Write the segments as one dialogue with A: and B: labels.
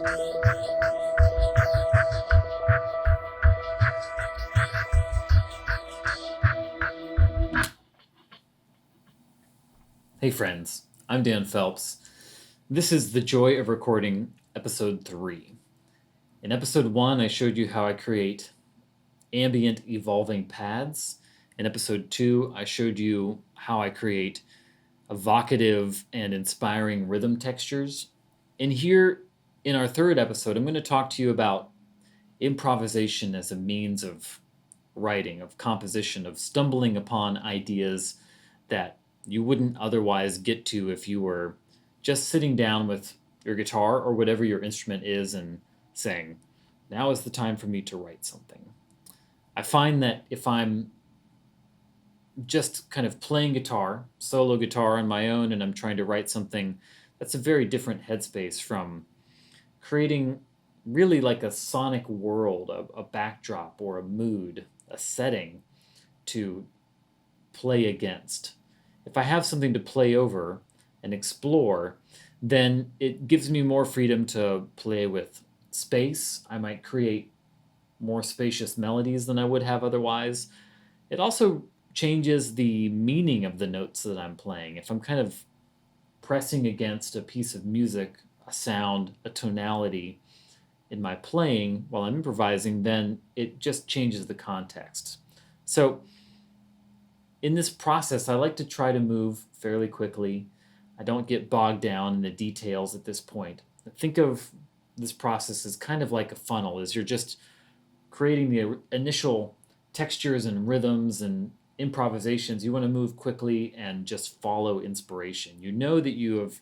A: Hey friends, I'm Dan Phelps. This is The Joy of Recording, Episode 3. In Episode 1, I showed you how I create ambient evolving pads. In Episode 2, I showed you how I create evocative and inspiring rhythm textures. And here, in our third episode, I'm going to talk to you about improvisation as a means of writing, of composition, of stumbling upon ideas that you wouldn't otherwise get to if you were just sitting down with your guitar or whatever your instrument is and saying, now is the time for me to write something. I find that if I'm just kind of playing guitar, solo guitar on my own, and I'm trying to write something, that's a very different headspace from creating really like a sonic world, a backdrop or a mood, a setting to play against. If I have something to play over and explore, then it gives me more freedom to play with space. I might create more spacious melodies than I would have otherwise. It also changes the meaning of the notes that I'm playing. If I'm kind of pressing against a piece of music, a sound, a tonality in my playing while I'm improvising, then it just changes the context. So in this process, I like to try to move fairly quickly. I don't get bogged down in the details at this point. Think of this process as kind of like a funnel, as you're just creating the initial textures and rhythms and improvisations. You want to move quickly and just follow inspiration. You know that you have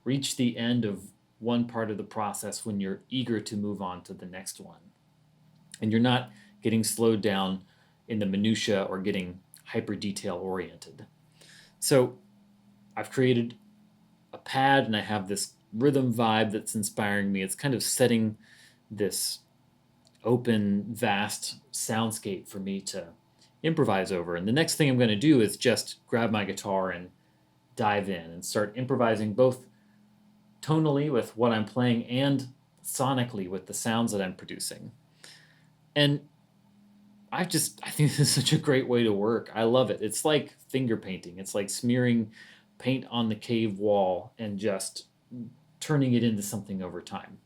A: reached the end of one part of the process when you're eager to move on to the next one. And you're not getting slowed down in the minutia or getting hyper detail oriented. So I've created a pad and I have this rhythm vibe that's inspiring me. It's kind of setting this open, vast soundscape for me to improvise over. And the next thing I'm going to do is just grab my guitar and dive in and start improvising both tonally with what I'm playing and sonically with the sounds that I'm producing. And I think this is such a great way to work. I love it. It's like finger painting. It's like smearing paint on the cave wall and just turning it into something over time.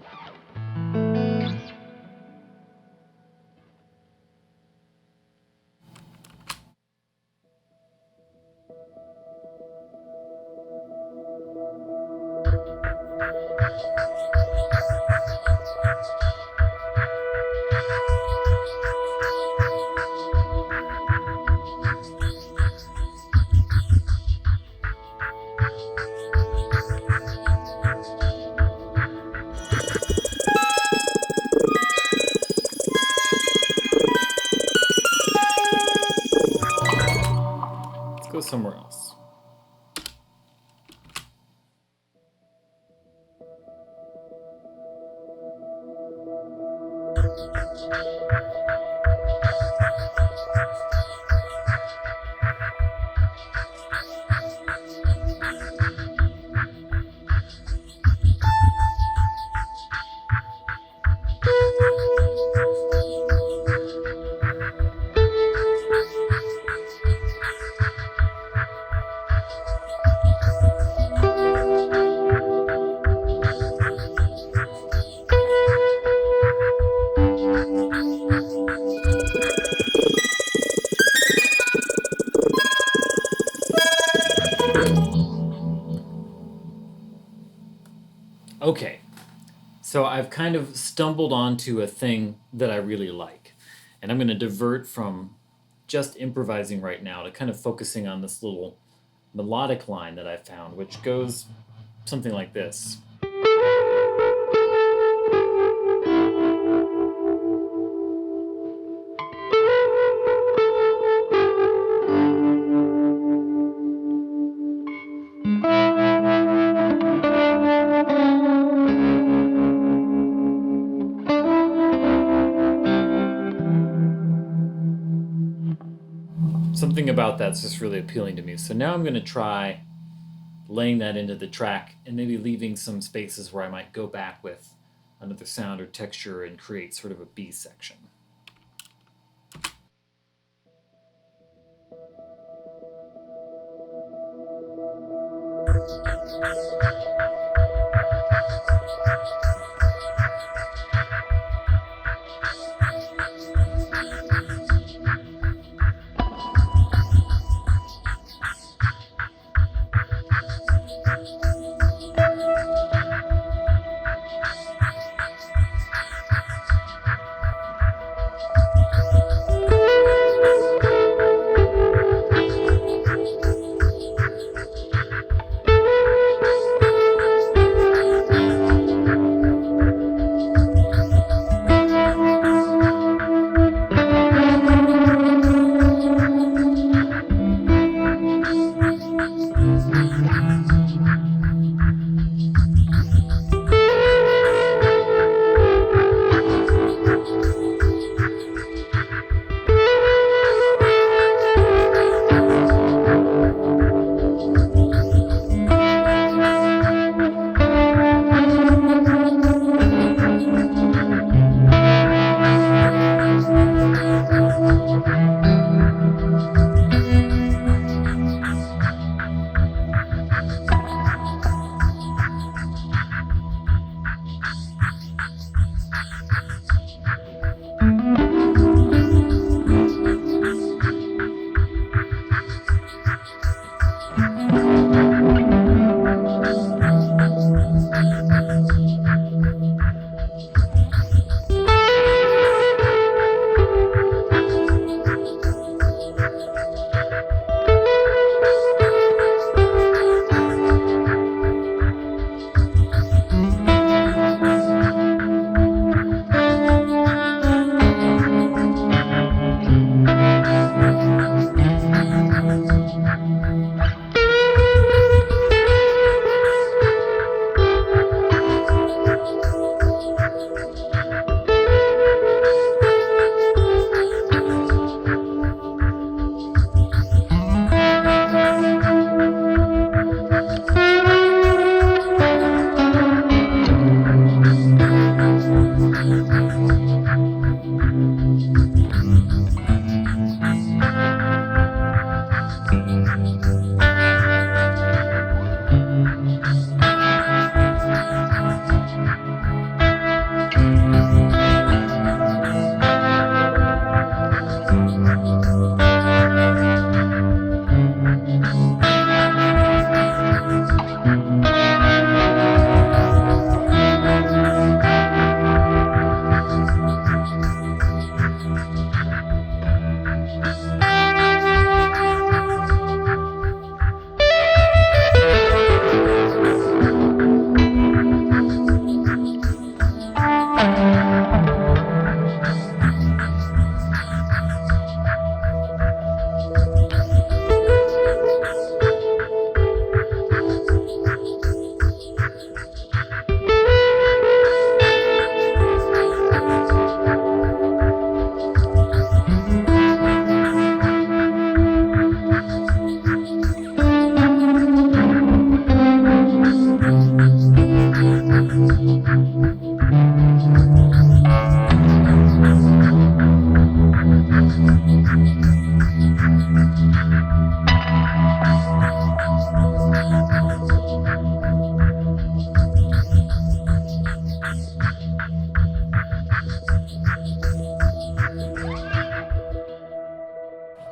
A: Let's go somewhere else. Okay, so I've kind of stumbled onto a thing that I really like. And I'm going to divert from just improvising right now to kind of focusing on this little melodic line that I found, which goes something like this. Something about that's just really appealing to me. So now I'm going to try laying that into the track and maybe leaving some spaces where I might go back with another sound or texture and create sort of a B section.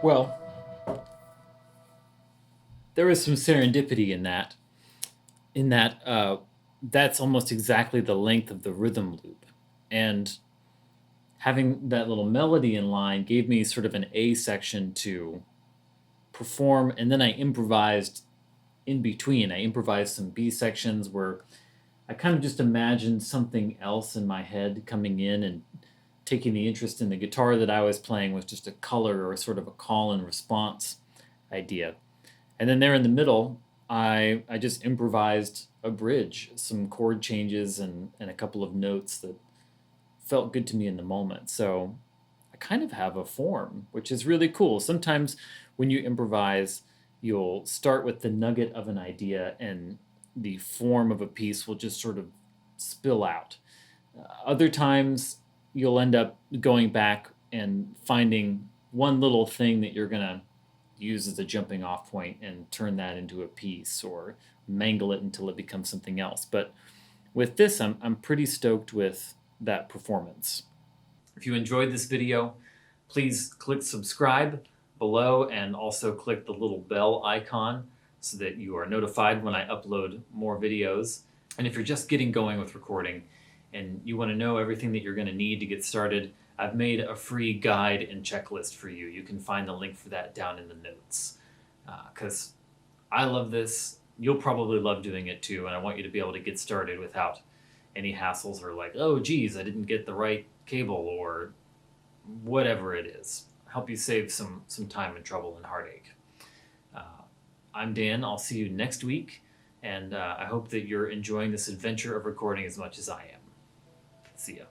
A: Well, there was some serendipity in that. That's almost exactly the length of the rhythm loop, and having that little melody in line gave me sort of an A section to perform, and then I improvised in between. I improvised some B sections where I kind of just imagined something else in my head coming in and taking the interest in the guitar that I was playing was just a color or sort of a call and response idea. And then there in the middle, I just improvised a bridge, some chord changes, and a couple of notes that felt good to me in the moment. So I kind of have a form, which is really cool. Sometimes when you improvise, you'll start with the nugget of an idea and the form of a piece will just sort of spill out. Other times, you'll end up going back and finding one little thing that you're going to use as a jumping off point and turn that into a piece or mangle it until it becomes something else. But with this, I'm pretty stoked with that performance. If you enjoyed this video, please click subscribe below and also click the little bell icon so that you are notified when I upload more videos. And if you're just getting going with recording and you want to know everything that you're going to need to get started, I've made a free guide and checklist for you. You can find the link for that down in the notes. Because I love this. You'll probably love doing it too, and I want you to be able to get started without any hassles or like, oh geez, I didn't get the right cable or whatever it is. Help you save some time and trouble and heartache. I'm Dan. I'll see you next week, and I hope that you're enjoying this adventure of recording as much as I am. See ya.